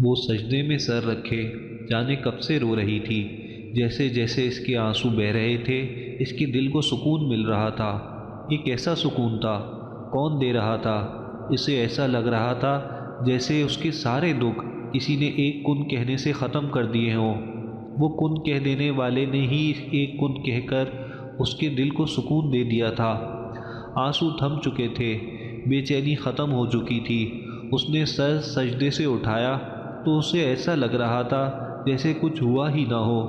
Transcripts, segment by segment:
وہ سجدے میں سر رکھے جانے کب سے رو رہی تھی۔ جیسے جیسے اس کے آنسو بہہ رہے تھے اس کے دل کو سکون مل رہا تھا۔ یہ کیسا سکون تھا؟ کون دے رہا تھا؟ اسے ایسا لگ رہا تھا جیسے اس کے سارے دکھ کسی نے ایک کن کہنے سے ختم کر دیے ہوں۔ وہ کن کہہ دینے والے نے ہی ایک کن کہہ کر اس کے دل کو سکون دے دیا تھا۔ آنسو تھم چکے تھے، بے چینی ختم ہو چکی تھی۔ اس نے سر سجدے سے اٹھایا تو اسے ایسا لگ رہا تھا جیسے کچھ ہوا ہی نہ ہو،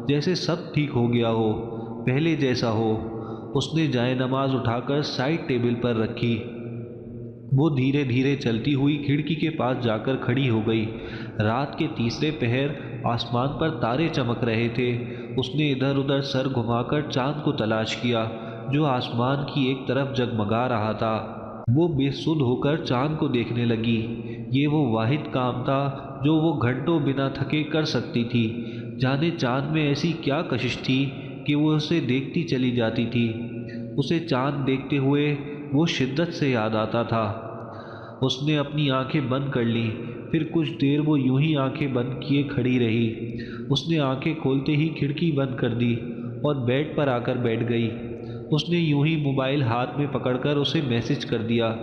جیسے سب ٹھیک ہو گیا ہو، پہلے جیسا ہو۔ اس نے جائے نماز اٹھا کر سائڈ ٹیبل پر رکھی۔ وہ دھیرے دھیرے چلتی ہوئی کھڑکی کے پاس جا کر کھڑی ہو گئی۔ رات کے تیسرے پہر آسمان پر تارے چمک رہے تھے۔ اس نے ادھر ادھر سر گھما کر چاند کو تلاش کیا جو آسمان کی ایک طرف جگمگا رہا تھا۔ وہ بے سدھ ہو کر چاند کو دیکھنے لگی۔ یہ وہ واحد کام تھا جو وہ گھنٹوں بنا تھکے کر سکتی تھی۔ جانے چاند میں ایسی کیا کشش تھی کہ وہ اسے دیکھتی چلی جاتی تھی۔ اسے چاند دیکھتے ہوئے وہ شدت سے یاد آتا تھا۔ اس نے اپنی آنکھیں بند کر لیں، پھر کچھ دیر وہ یوں ہی آنکھیں بند کیے کھڑی رہی۔ اس نے آنکھیں کھولتے ہی کھڑکی بند کر دی اور بیڈ پر آ کر بیٹھ گئی۔ اس نے یوں ہی موبائل ہاتھ میں پکڑ کر اسے میسج کر دیا،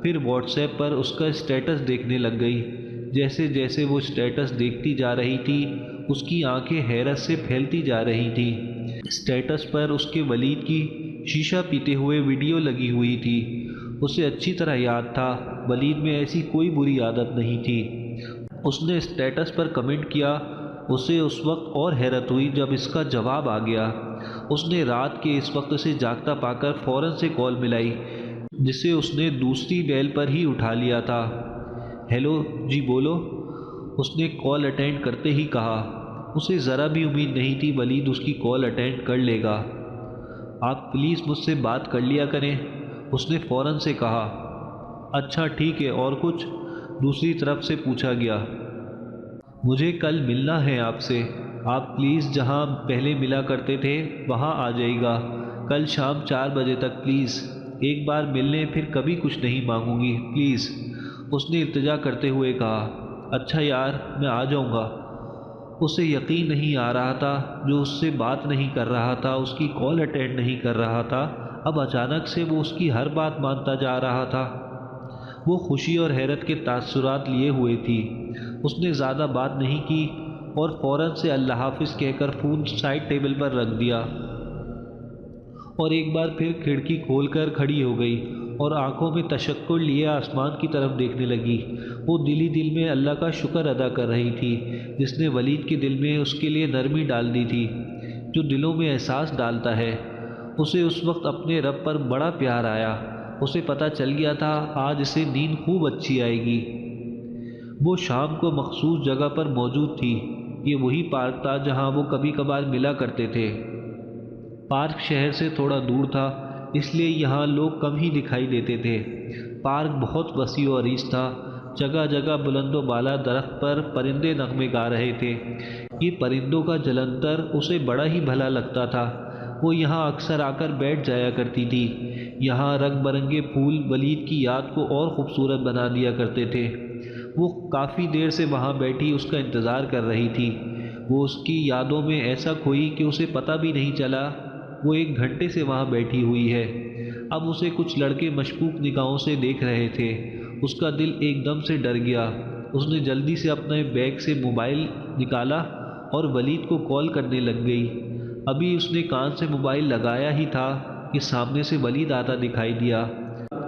پھر واٹس ایپ پر اس کا اسٹیٹس دیکھنے لگ گئی۔ جیسے جیسے وہ اسٹیٹس دیکھتی جا رہی تھی اس کی آنکھیں حیرت سے پھیلتی جا رہی تھیں۔ اسٹیٹس پر اس کے ولید کی شیشہ پیتے ہوئے ویڈیو لگی ہوئی تھی۔ اسے اچھی طرح یاد تھا ولید میں ایسی کوئی بری عادت نہیں تھی۔ اس نے اسٹیٹس پر کمنٹ کیا۔ اسے اس وقت اور حیرت ہوئی جب اس کا جواب آ گیا۔ اس نے رات کے اس وقت سے جاگتا پا کر فوراً سے کال ملائی جسے اس نے دوسری ڈیل پر ہی اٹھا لیا تھا۔ ہیلو جی بولو، اس نے کال اٹینڈ کرتے ہی کہا۔ اسے ذرا بھی امید نہیں تھی ولید اس کی کال اٹینڈ کر لے گا۔ آپ پلیز مجھ سے بات کر لیا کریں، اس نے فوراً سے کہا۔ اچھا ٹھیک ہے، اور کچھ؟ دوسری طرف سے پوچھا گیا۔ مجھے کل ملنا ہے آپ سے، آپ پلیز جہاں پہلے ملا کرتے تھے وہاں آ جائیے گا کل شام 4 بجے تک پلیز۔ ایک بار ملنے پھر کبھی کچھ نہیں مانگوں گی پلیز، اس نے التجا کرتے ہوئے کہا۔ اچھا یار میں آ جاؤں گا۔ اسے یقین نہیں آ رہا تھا، جو اس سے بات نہیں کر رہا تھا، اس کی کال اٹینڈ نہیں کر رہا تھا، اب اچانک سے وہ اس کی ہر بات مانتا جا رہا تھا۔ وہ خوشی اور حیرت کے تاثرات لیے ہوئے تھی۔ اس نے زیادہ بات نہیں کی اور فوراً سے اللہ حافظ کہہ کر فون سائڈ ٹیبل پر رکھ دیا اور ایک بار پھر کھڑکی کھول کر کھڑی ہو گئی اور آنکھوں میں تشکر لیے آسمان کی طرف دیکھنے لگی۔ وہ دل ہی دل میں اللہ کا شکر ادا کر رہی تھی جس نے ولید کے دل میں اس کے لیے نرمی ڈال دی تھی، جو دلوں میں احساس ڈالتا ہے۔ اسے اس وقت اپنے رب پر بڑا پیار آیا۔ اسے پتہ چل گیا تھا آج اسے نیند خوب اچھی آئے گی۔ وہ شام کو مخصوص جگہ پر موجود تھی۔ یہ وہی پارک تھا جہاں وہ کبھی کبھار ملا کرتے تھے۔ پارک شہر سے تھوڑا دور تھا، اس لیے یہاں لوگ کم ہی دکھائی دیتے تھے۔ پارک بہت وسیع و عریض تھا، جگہ جگہ بلند و بالا درخت پر پرندے نغمے گا رہے تھے۔ یہ پرندوں کا جلنتر اسے بڑا ہی بھلا لگتا تھا۔ وہ یہاں اکثر آ کر بیٹھ جایا کرتی تھی۔ یہاں رنگ برنگے پھول ولید کی یاد کو اور خوبصورت بنا دیا کرتے تھے۔ وہ کافی دیر سے وہاں بیٹھی اس کا انتظار کر رہی تھی۔ وہ اس کی یادوں میں ایسا کھوئی کہ اسے پتہ بھی نہیں چلا وہ 1 گھنٹے سے وہاں بیٹھی ہوئی ہے۔ اب اسے کچھ لڑکے مشکوک نگاہوں سے دیکھ رہے تھے۔ اس کا دل ایک دم سے ڈر گیا۔ اس نے جلدی سے اپنے بیگ سے موبائل نکالا اور ولید کو کال کرنے لگ گئی۔ ابھی اس نے کان سے موبائل لگایا ہی تھا کہ سامنے سے ولید آتا دکھائی دیا۔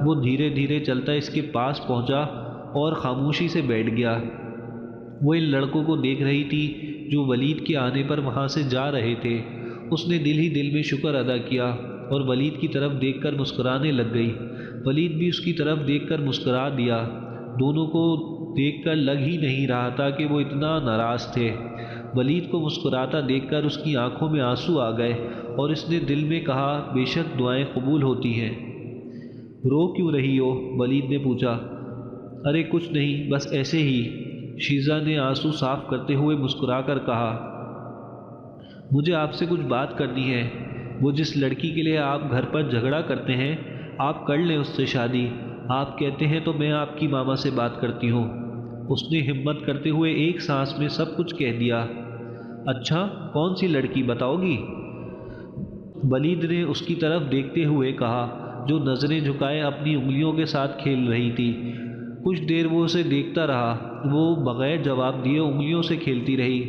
وہ دھیرے دھیرے چلتا اس کے پاس پہنچا اور خاموشی سے بیٹھ گیا۔ وہ ان لڑکوں کو دیکھ رہی تھی جو ولید کے آنے پر وہاں سے جا رہے تھے۔ اس نے دل ہی دل میں شکر ادا کیا اور ولید کی طرف دیکھ کر مسکرانے لگ گئی۔ ولید بھی اس کی طرف دیکھ کر مسکرا دیا۔ دونوں کو دیکھ کر لگ ہی نہیں رہا تھا کہ وہ اتنا ناراض تھے۔ ولید کو مسکراتا دیکھ کر اس کی آنکھوں میں آنسو آ گئے اور اس نے دل میں کہا بے شک دعائیں قبول ہوتی ہیں۔ رو کیوں رہی ہو؟ ولید نے پوچھا۔ ارے کچھ نہیں، بس ایسے ہی، شیزہ نے آنسو صاف کرتے ہوئے مسکرا کر کہا۔ مجھے آپ سے کچھ بات کرنی ہے۔ وہ جس لڑکی کے لیے آپ گھر پر جھگڑا کرتے ہیں، آپ کر لیں اس سے شادی۔ آپ کہتے ہیں تو میں آپ کی ماما سے بات کرتی ہوں۔ اس نے ہمت کرتے ہوئے ایک سانس میں سب کچھ کہہ دیا۔ اچھا، کون سی لڑکی بتاؤ گی؟ ولید نے اس کی طرف دیکھتے ہوئے کہا، جو نظریں جھکائے اپنی انگلیوں کے ساتھ کھیل رہی تھی۔ کچھ دیر وہ اسے دیکھتا رہا، وہ بغیر جواب دیے انگلیوں سے کھیلتی رہی۔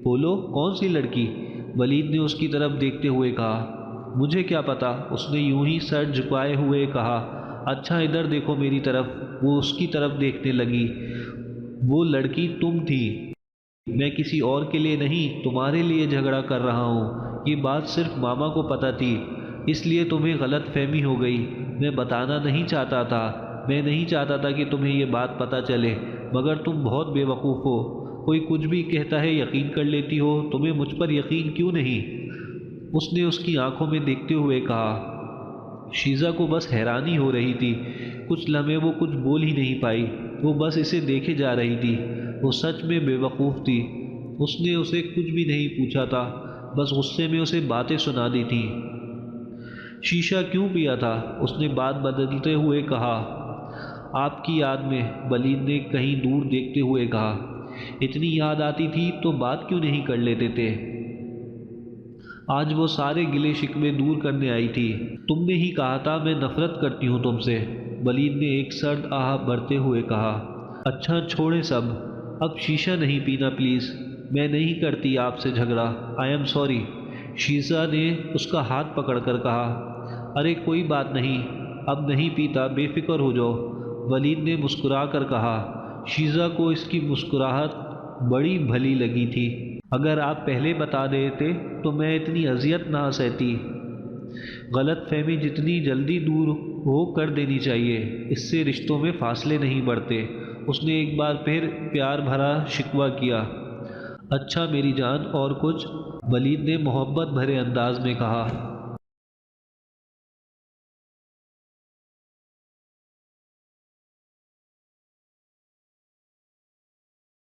بولو، کون سی لڑکی؟ ولید نے اس کی طرف دیکھتے ہوئے کہا۔ مجھے کیا پتا، اس نے یوں ہی سر جھکائے ہوئے کہا۔ اچھا ادھر دیکھو میری طرف۔ وہ اس کی طرف دیکھنے لگی۔ وہ لڑکی تم تھی۔ میں کسی اور کے لیے نہیں، تمہارے لیے جھگڑا کر رہا ہوں۔ یہ بات صرف ماما کو پتہ تھی، اس لیے تمہیں غلط فہمی ہو گئی۔ میں بتانا نہیں چاہتا تھا، میں نہیں چاہتا تھا کہ تمہیں یہ بات پتہ چلے، مگر تم بہت بے وقوف ہو۔ کوئی کچھ بھی کہتا ہے یقین کر لیتی ہو، تمہیں مجھ پر یقین کیوں نہیں؟ اس نے اس کی آنکھوں میں دیکھتے ہوئے کہا۔ شیزا کو بس حیرانی ہو رہی تھی۔ کچھ لمحے وہ کچھ بول ہی نہیں پائی، وہ بس اسے دیکھے جا رہی تھی۔ وہ سچ میں بے وقوف تھی۔ اس نے اسے کچھ بھی نہیں پوچھا تھا، بس غصے میں اسے باتیں سنا دی تھیں۔ شیشہ کیوں پیا تھا؟ اس نے بات بدلتے ہوئے کہا۔ آپ کی یاد میں، ولید نے کہیں دور دیکھتے ہوئے کہا۔ اتنی یاد آتی تھی تو بات کیوں نہیں کر لیتے تھے؟ آج وہ سارے گلے شکوے دور کرنے آئی تھی۔ تم نے ہی کہا تھا میں نفرت کرتی ہوں تم سے، ولید نے ایک سرد آہ بھرتے ہوئے کہا۔ اچھا چھوڑیں سب، اب شیشہ نہیں پینا پلیز، میں نہیں کرتی آپ سے جھگڑا، آئی ایم سوری۔ شیزا نے اس کا ہاتھ پکڑ کر کہا۔ ارے کوئی بات نہیں، اب نہیں پیتا، بے فکر ہو جاؤ، ولید نے مسکرا کر کہا۔ شیزا کو اس کی مسکراہٹ بڑی بھلی لگی تھی۔ اگر آپ پہلے بتا دیتے تو میں اتنی اذیت نہ سہتی۔ غلط فہمی جتنی جلدی دور ہو کر دینی چاہیے، اس سے رشتوں میں فاصلے نہیں بڑھتے۔ اس نے ایک بار پھر پیار بھرا شکوہ کیا۔ اچھا میری جان، اور کچھ؟ ولید نے محبت بھرے انداز میں کہا۔